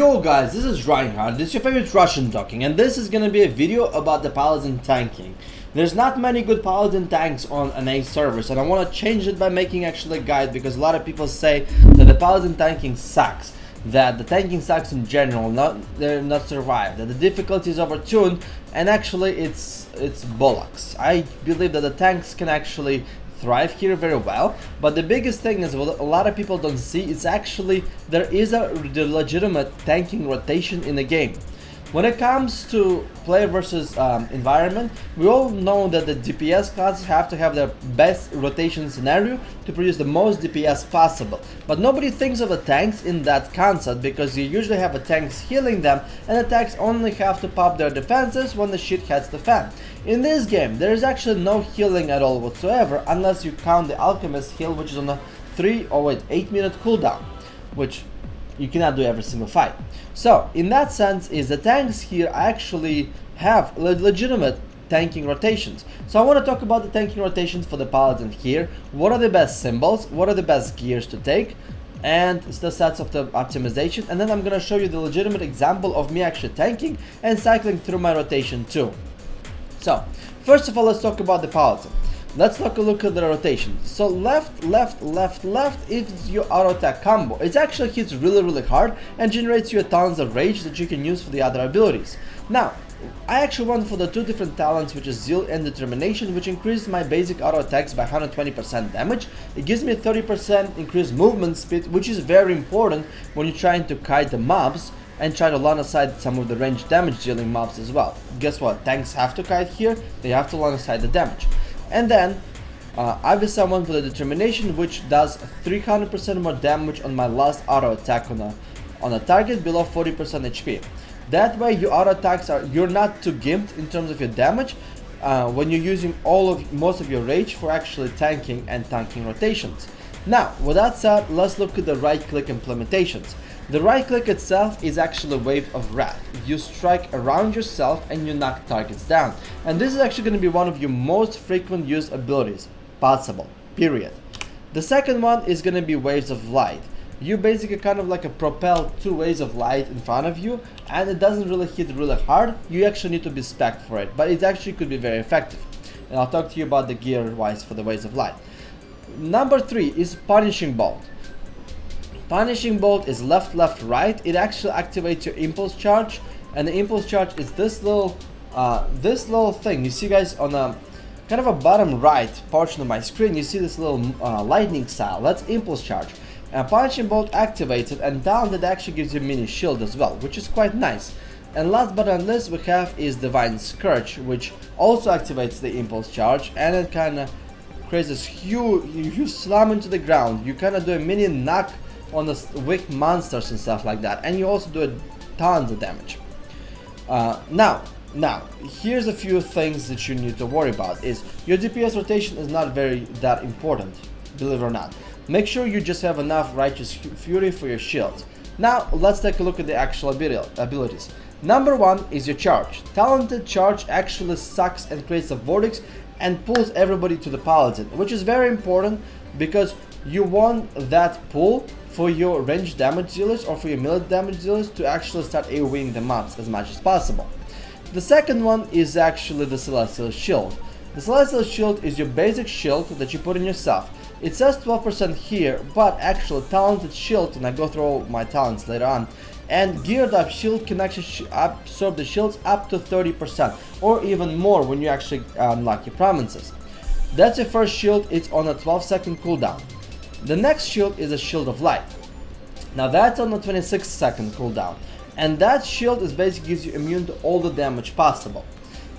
Yo guys, this is Reinhardt, this is your favorite Russian talking, and this is gonna be a video about the Paladin tanking. There's not many good Paladin tanks on NA servers, and I want to change it by making actually a guide, because a lot of people say that the Paladin tanking sucks, that the tanking sucks in general, they're not survived, that the difficulty is overtuned, and actually it's bollocks. I believe that the tanks can actually thrive here very well, but the biggest thing is what a lot of people don't see is actually there is a legitimate tanking rotation in the game. When it comes to player versus environment, we all know that the DPS classes have to have their best rotation scenario to produce the most DPS possible, but nobody thinks of the tanks in that concept, because you usually have the tanks healing them, and the tanks only have to pop their defenses when the shit hits the fan. In this game, there is actually no healing at all whatsoever, unless you count the Alchemist heal, which is on a 8-minute cooldown, which you cannot do every single fight. So in that sense, is the tanks here actually have legitimate tanking rotations. So I want to talk about the tanking rotations for the Paladin here. What are the best symbols, what are the best gears to take, and the sets of the optimization, and then I'm gonna show you the legitimate example of me actually tanking and cycling through my rotation too. So first of all, let's talk about the Paladin. Let's take a look at the rotation. So left, left, left, left is your auto attack combo. It actually hits really hard and generates you tons of rage that you can use for the other abilities. Now, I actually went for the two different talents, which is Zeal and Determination, which increases my basic auto attacks by 120% damage. It gives me a 30% increased movement speed, which is very important when you're trying to kite the mobs and try to line aside some of the range damage dealing mobs as well. Guess what? Tanks have to kite here, they have to line aside the damage. And then obviously I went for the Determination, which does 300% more damage on my last auto attack on a target below 40% HP. That way your auto attacks you're not too gimped in terms of your damage when you're using most of your rage for actually tanking and tanking rotations. Now, with that said, let's look at the right click implementations. The right click itself is actually a Wave of Wrath. You strike around yourself and you knock targets down. And this is actually going to be one of your most frequent used abilities possible, period. The second one is going to be Waves of Light. You basically kind of like propel two waves of light in front of you, and it doesn't really hit really hard. You actually need to be spec'd for it, but it actually could be very effective. And I'll talk to you about the gear wise for the Waves of Light. Number 3 is Punishing Bolt. Punishing Bolt is left, left, right. It actually activates your impulse charge, and the impulse charge is this little thing. You see, guys, on a kind of a bottom right portion of my screen, you see this little lightning style. That's impulse charge. And Punishing Bolt activates it, and down that actually gives you a mini shield as well, which is quite nice. And last but not least, we have is Divine Scourge, which also activates the impulse charge, and it kind of creates this huge, you slam into the ground. You kind of do a mini knock on the weak monsters and stuff like that, and you also do tons of damage. Now here's a few things that you need to worry about. Is your DPS rotation is not that important, believe it or not. Make sure you just have enough Righteous Fury for your shields. Now let's take a look at the actual abilities. Number 1 is your charge. Talented Charge actually sucks and creates a vortex and pulls everybody to the Paladin, which is very important, because you want that pull for your range damage dealers or for your melee damage dealers to actually start AoEing the mobs as much as possible. The second one is actually the Celestial Shield. The Celestial Shield is your basic shield that you put in yourself. It says 12% here, but actually Talented Shield, and I go through all my talents later on, and Geared Up Shield can actually absorb the shields up to 30% or even more when you actually unlock your provinces. That's your first shield. It's on a 12-second cooldown. The next shield is a Shield of Light. Now that's on a 26-second cooldown, and that shield is basically gives you immune to all the damage possible.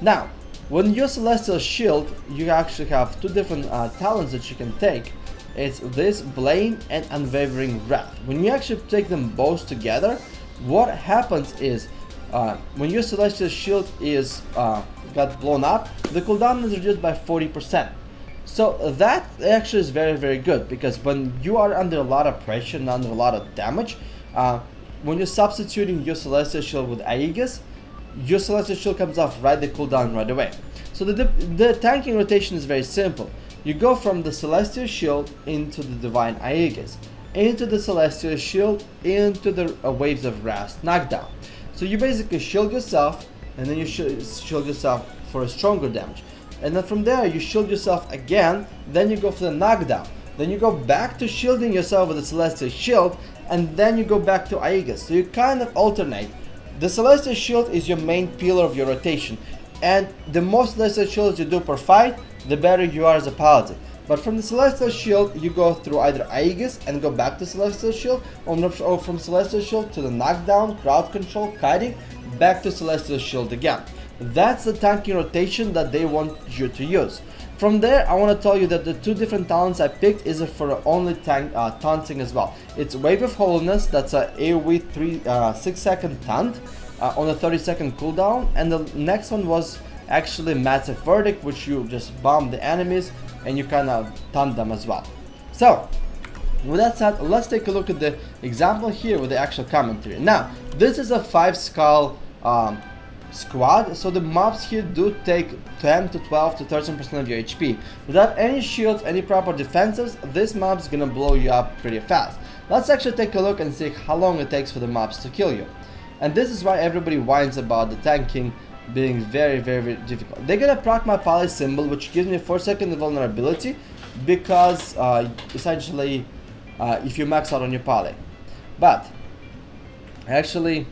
Now, when your Celestial Shield, you actually have two different talents that you can take. It's this Blame and Unwavering Wrath. When you actually take them both together, what happens is when your Celestial Shield is got blown up, the cooldown is reduced by 40%. So that actually is very good, because when you are under a lot of pressure and under a lot of damage, when you're substituting your Celestial Shield with Aegis, your Celestial Shield comes off the cooldown right away. So the tanking rotation is very simple. You go from the Celestial Shield into the Divine Aegis, into the Celestial Shield, into the Waves of Wrath, knockdown. So you basically shield yourself, and then you shield yourself for a stronger damage. And then from there, you shield yourself again, then you go for the knockdown. Then you go back to shielding yourself with the Celestial Shield, and then you go back to Aegis. So you kind of alternate. The Celestial Shield is your main pillar of your rotation, and the more Celestial Shields you do per fight, the better you are as a Paladin. But from the Celestial Shield, you go through either Aegis and go back to Celestial Shield, or from Celestial Shield to the knockdown, crowd control, kiting, back to Celestial Shield again. That's the tanking rotation that they want you to use. From there, I want to tell you that the two different talents I picked is for only taunting as well. It's Wave of Holiness, that's a AoE 6 second taunt on a 30-second cooldown, and the next one was actually Massive Verdict, which you just bomb the enemies and you kind of taunt them as well. So, with that said, let's take a look at the example here with the actual commentary. Now, this is a 5-skull squad, so the mobs here do take 10 to 12 to 13% of your HP. Without any shields, any proper defenses, this mob's gonna blow you up pretty fast. Let's actually take a look and see how long it takes for the mobs to kill you. And this is why everybody whines about the tanking being very, very difficult. They're gonna proc my Paladin symbol, which gives me 4-second vulnerability, because essentially if you max out on your Paladin. But actually,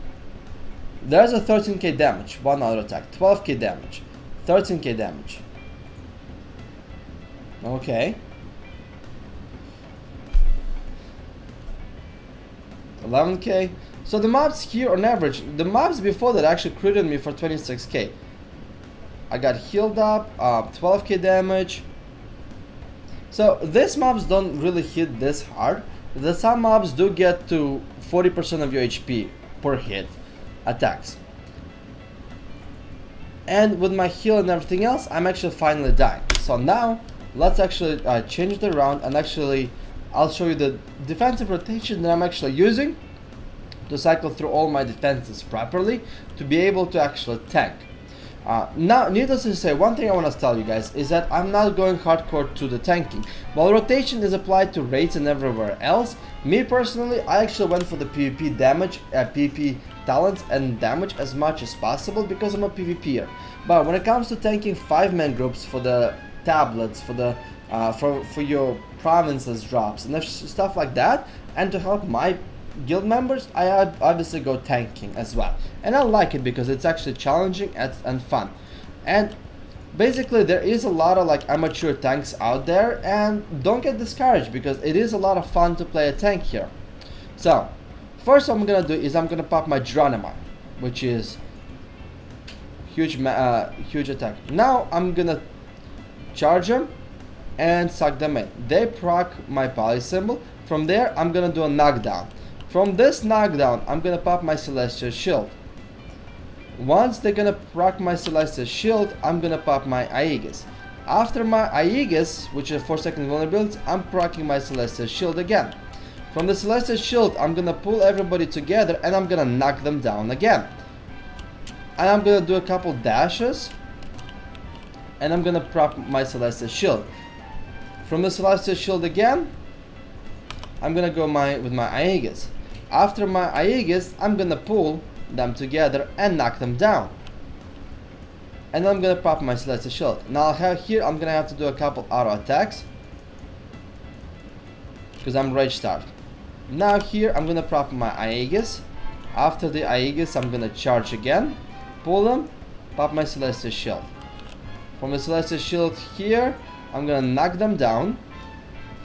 there's a 13k damage, one auto attack, 12k damage, 13k damage. Okay. 11k. So the mobs here on average, the mobs before that actually critted me for 26k. I got healed up, 12k damage. So these mobs don't really hit this hard. Some mobs do get to 40% of your HP per hit attacks. And with my heal and everything else, I'm actually finally dying. So now, let's actually change it around, and actually I'll show you the defensive rotation that I'm actually using to cycle through all my defenses properly to be able to actually tank. Now, needless to say, one thing I want to tell you guys is that I'm not going hardcore to the tanking. While rotation is applied to raids and everywhere else, me personally, I actually went for the PvP damage, PvP talents and damage as much as possible because I'm a PvPer. But when it comes to tanking 5-man groups for the tablets, for the for your provinces drops and stuff like that, and to help my guild members, I obviously go tanking as well, and I like it because it's actually challenging and fun. And basically there is a lot of like amateur tanks out there, and don't get discouraged because it is a lot of fun to play a tank here. So first what I'm gonna do is I'm gonna pop my Geronimo, which is huge attack. Now I'm gonna charge them and suck them in. They proc my poly symbol. From there I'm gonna do a knockdown. From this knockdown, I'm gonna pop my Celestial Shield. Once they're gonna proc my Celestial Shield, I'm gonna pop my Aegis. After my Aegis, which is 4-second vulnerability, I'm proccing my Celestial Shield again. From the Celestial Shield, I'm gonna pull everybody together and I'm gonna knock them down again. And I'm gonna do a couple dashes, and I'm gonna proc my Celestial Shield. From the Celestial Shield again, I'm gonna go with my Aegis. After my Aegis, I'm gonna pull them together and knock them down. And I'm gonna pop my Celestial Shield. Now I'm gonna have to do a couple auto attacks because I'm rage starved. Now here I'm gonna pop my Aegis. After the Aegis, I'm gonna charge again, pull them, pop my Celestial Shield. From the Celestial Shield here, I'm gonna knock them down.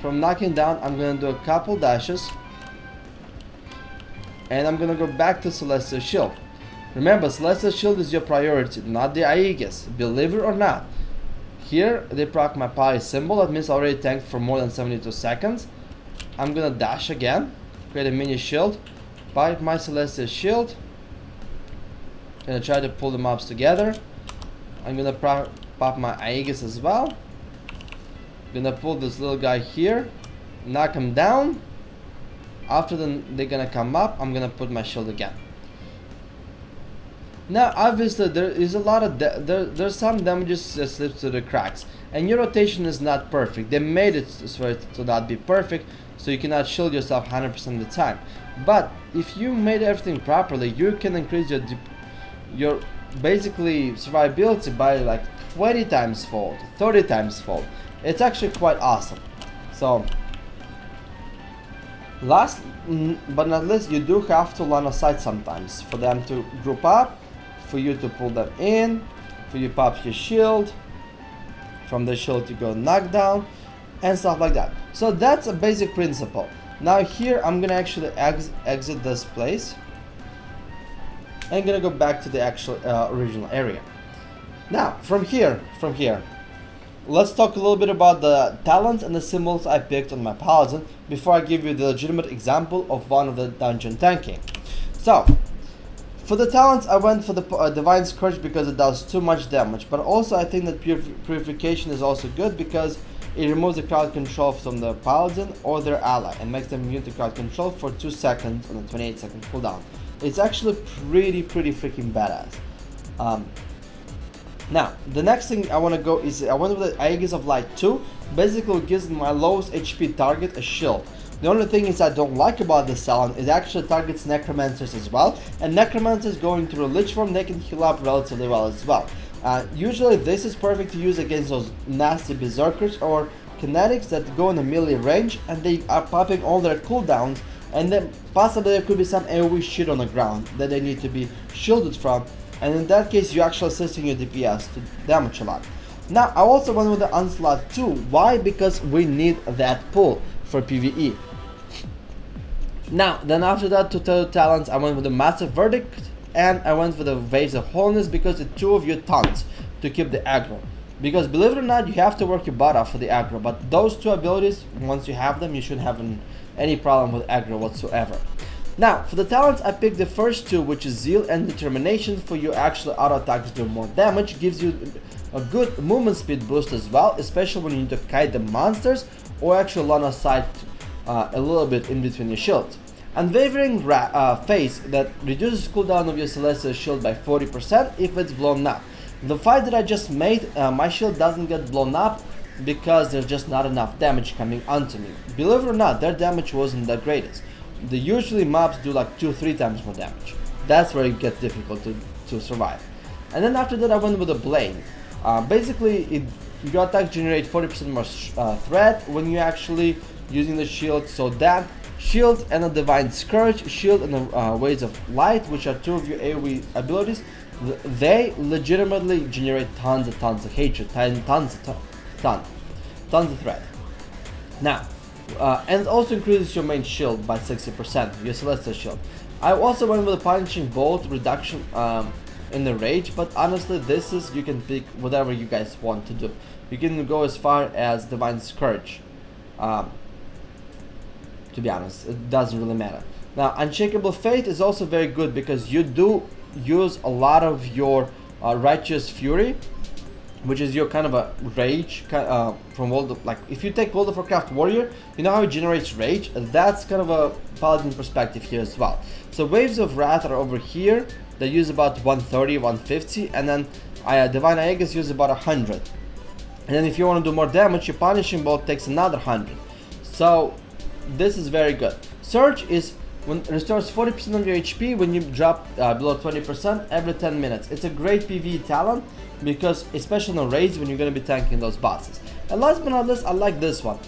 From knocking down, I'm gonna do a couple dashes, and I'm gonna go back to Celestial Shield. Remember, Celestial Shield is your priority, not the Aegis, believe it or not. Here, they proc my poly symbol, that means I already tanked for more than 72 seconds. I'm gonna dash again, create a mini shield, pipe my Celestial Shield, gonna try to pull the mobs together. I'm gonna pop my Aegis as well. Gonna pull this little guy here, knock him down. After they're gonna come up, I'm gonna put my shield again. Now obviously there is a lot of there's some damages that slips through the cracks, and your rotation is not perfect. They made it so it to not be perfect so you cannot shield yourself 100% of the time. But if you made everything properly, you can increase your basically survivability by like 20 times fold, 30 times fold. It's actually quite awesome. So last but not least, you do have to line of sight sometimes for them to group up, for you to pull them in, for you pop your shield, from the shield you go knockdown and stuff like that. So that's a basic principle. Now here I'm gonna actually exit this place and gonna go back to the actual original area. Now from here, let's talk a little bit about the talents and the symbols I picked on my Paladin before I give you the legitimate example of one of the dungeon tanking. So for the talents, I went for the Divine Scourge because it does too much damage, but also I think that Purification is also good because it removes the crowd control from the Paladin or their ally and makes them immune to crowd control for 2 seconds on a 28-second cooldown. It's actually pretty freaking badass. Now, the next thing I want to go is I went with the Aegis of Light 2. Basically, it gives my lowest HP target a shield. The only thing is I don't like about this talent is it actually targets Necromancers as well, and Necromancers going through a Lich form, they can heal up relatively well as well. Usually this is perfect to use against those nasty Berserkers or Kinetics that go in a melee range and they are popping all their cooldowns, and then possibly there could be some AoE shit on the ground that they need to be shielded from, and in that case you're actually assisting your DPS to damage a lot. Now I also went with the Onslaught 2. Why? Because we need that pull for PvE. Now, then after that, to two talents, I went with the Massive Verdict and I went for the Waves of Holiness because it 2 of you tons to keep the aggro. Because believe it or not, you have to work your butt off for the aggro, but those 2 abilities, once you have them, you shouldn't have any problem with aggro whatsoever. Now, for the talents, I picked the first 2, which is Zeal and Determination. For your actual auto attacks do more damage, gives you a good movement speed boost as well, especially when you need to kite the monsters or actually line of sight a little bit in between your shields. Unwavering Phase that reduces cooldown of your Celestial Shield by 40% if it's blown up. The fight that I just made, my shield doesn't get blown up because there's just not enough damage coming onto me. Believe it or not, their damage wasn't the greatest. Usually mobs do like 2-3 times more damage. That's where it gets difficult to survive. And then after that I went with a Blade. Basically your attack generates 40% more threat when you're actually using the shield, so that shield and a Divine Scourge, shield and the Waves of Light, which are 2 of your AoE abilities, they legitimately generate tons of hatred, tons of threat. Now, and it also increases your main shield by 60%, your Celestial Shield. I also went with a Punishing Bolt reduction in the rage, but honestly this is, you can pick whatever you guys want to do. You can go as far as Divine Scourge. To be honest, it doesn't really matter. Now, Unshakable Fate is also very good because you do use a lot of your Righteous Fury, which is your kind of a rage from World of, like if you take World of Warcraft Warrior, you know how it generates rage? That's kind of a Paladin perspective here as well. So Waves of Wrath are over here. They use about 130, 150, and then Divine Aegis use about 100. And then if you want to do more damage, your Punishing Bolt takes another 100. So this is very good. Surge is when restores 40% of your HP when you drop below 20% every 10 minutes. It's a great PvE talent because especially on raids when you're going to be tanking those bosses. And last but not least, I like this one.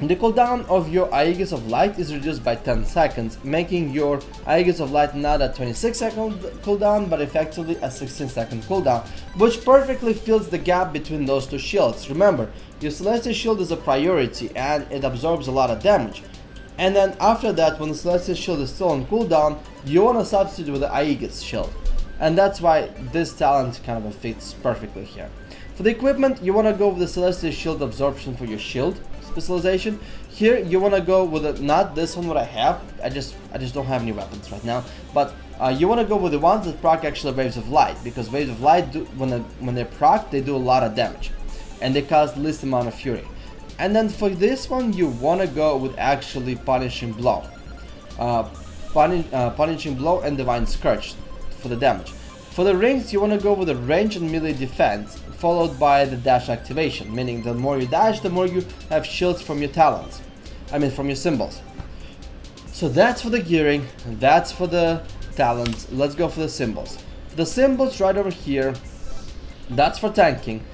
The cooldown of your Aegis of Light is reduced by 10 seconds, making your Aegis of Light not a 26-second cooldown, but effectively a 16-second cooldown, which perfectly fills the gap between those 2 shields. Remember, your Celestial Shield is a priority and it absorbs a lot of damage. And then after that, when the Celestial Shield is still on cooldown, you want to substitute with the Aegis Shield. And that's why this talent kind of fits perfectly here. For the equipment, you want to go with the Celestial Shield absorption for your shield specialization. Here you want to go with not this one what I have. I just don't have any weapons right now, but you want to go with the ones that proc actually Waves of Light, because Waves of Light do, when they proc, they do a lot of damage and they cause least amount of fury. And then for this one you want to go with actually Punishing Blow, Punishing Blow and Divine Scourge for the damage. For the rings, you want to go with the range and melee defense, followed by the dash activation, meaning the more you dash, the more you have shields from your talents. I mean from your symbols. So that's for the gearing, that's for the talents. Let's go for the symbols. The symbols right over here, that's for tanking.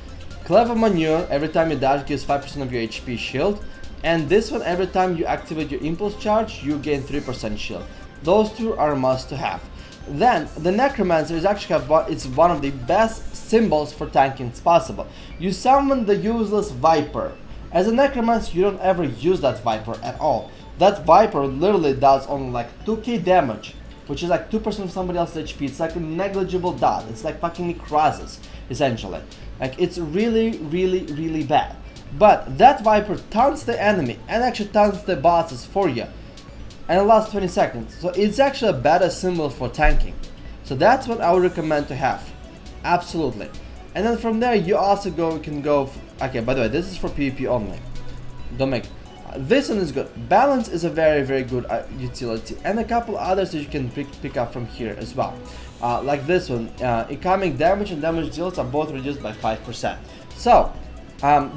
Clever Manure, every time you dash gives 5% of your HP shield. And this one, every time you activate your impulse charge, you gain 3% shield. Those two are a must to have. Then, the Necromancer is actually it's one of the best symbols for tanking possible. You summon the useless Viper. As a Necromancer, you don't ever use that Viper at all. That Viper literally does only like 2k damage, which is like 2% of somebody else's HP. It's like a negligible dot. It's like fucking necrosis, essentially. Like, it's really, really, really bad. But that Viper taunts the enemy and actually taunts the bosses for you. And it lasts 20 seconds. So it's actually a better symbol for tanking. So that's what I would recommend to have. Absolutely. And then from there you also can go. Okay, by the way, this is for PvP only. Don't make. This one is good. Balance is a very, very good utility. And a couple others that you can pick up from here as well. Like this one. Incoming damage and damage deals are both reduced by 5%. So,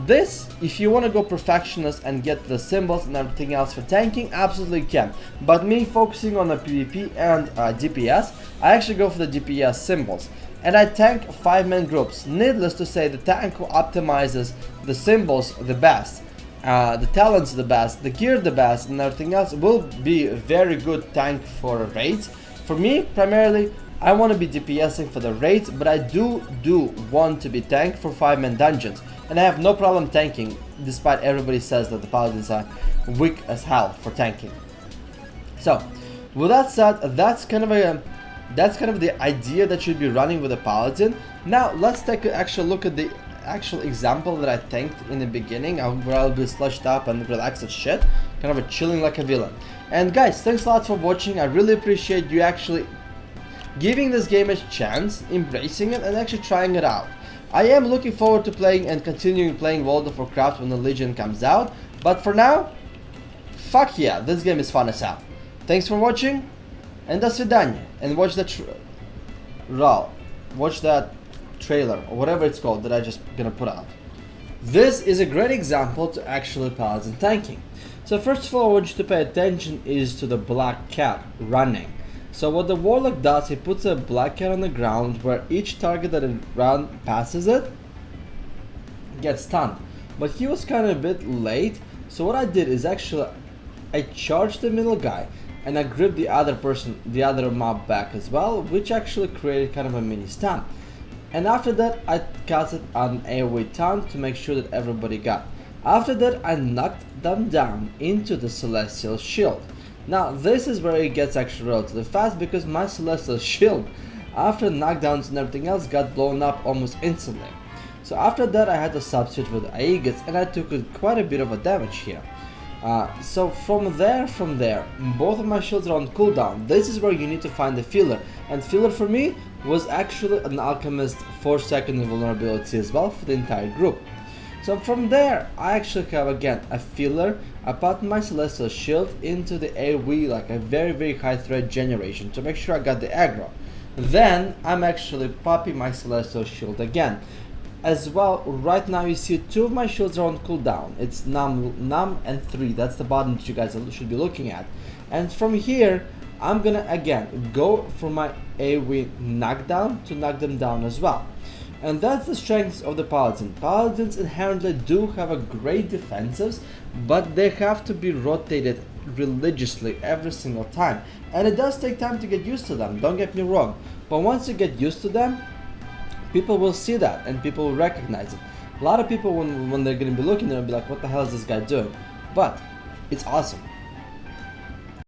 this, if you want to go perfectionist and get the symbols and everything else for tanking, absolutely can. But me focusing on the PvP and DPS, I actually go for the DPS symbols. And I tank 5-man groups. Needless to say, the tank who optimizes the symbols the best, the talents the best, the gear the best, and everything else will be a very good tank for raids. For me, primarily, I want to be DPSing for the raids, but I do want to be tanked for 5-man dungeons. And I have no problem tanking, despite everybody says that the Paladins are weak as hell for tanking. So, with that said, that's kind of the idea that you'd be running with a Paladin. Now, let's take an actual look at the actual example that I tanked in the beginning, where I'll be slushed up and relaxed as shit, kind of chilling like a villain. And guys, thanks a lot for watching. I really appreciate you actually giving this game a chance, embracing it, and actually trying it out. I am looking forward to playing and continuing playing World of Warcraft when the Legion comes out, but for now, fuck yeah, this game is fun as hell. Thanks for watching, and до свидания, and watch that trailer, or whatever it's called that I just gonna put out. This is a great example to actually Paladin tanking. So first of all, I want you to pay attention is to the black cat running. So what the Warlock does, he puts a black cat on the ground where each target that passes it gets stunned. But he was kind of a bit late, so what I did is actually I charged the middle guy and I gripped the other person, the other mob back as well, which actually created kind of a mini stun. And after that I casted an AoE taunt to make sure that everybody got. After that I knocked them down into the Celestial Shield. Now this is where it gets actually relatively fast, because my Celestial Shield, after knockdowns and everything else, got blown up almost instantly. So after that I had to substitute with Aegis, and I took quite a bit of a damage here. So from there, both of my shields are on cooldown. This is where you need to find the filler, and filler for me was actually an Alchemist 4-second invulnerability as well for the entire group. So from there, I actually have again a filler. I put my Celestial Shield into the AoE, like a very, very high threat generation, to make sure I got the aggro. Then I'm actually popping my Celestial Shield again. As well, right now you see 2 of my shields are on cooldown. It's num and 3. That's the button that you guys should be looking at. And from here, I'm gonna again go for my AoE knockdown to knock them down as well. And that's the strength of the Paladin. Paladins inherently do have a great defensives, but they have to be rotated religiously every single time. And it does take time to get used to them, don't get me wrong. But once you get used to them, people will see that and people will recognize it. A lot of people when they're going to be looking, they'll be like, what the hell is this guy doing? But it's awesome.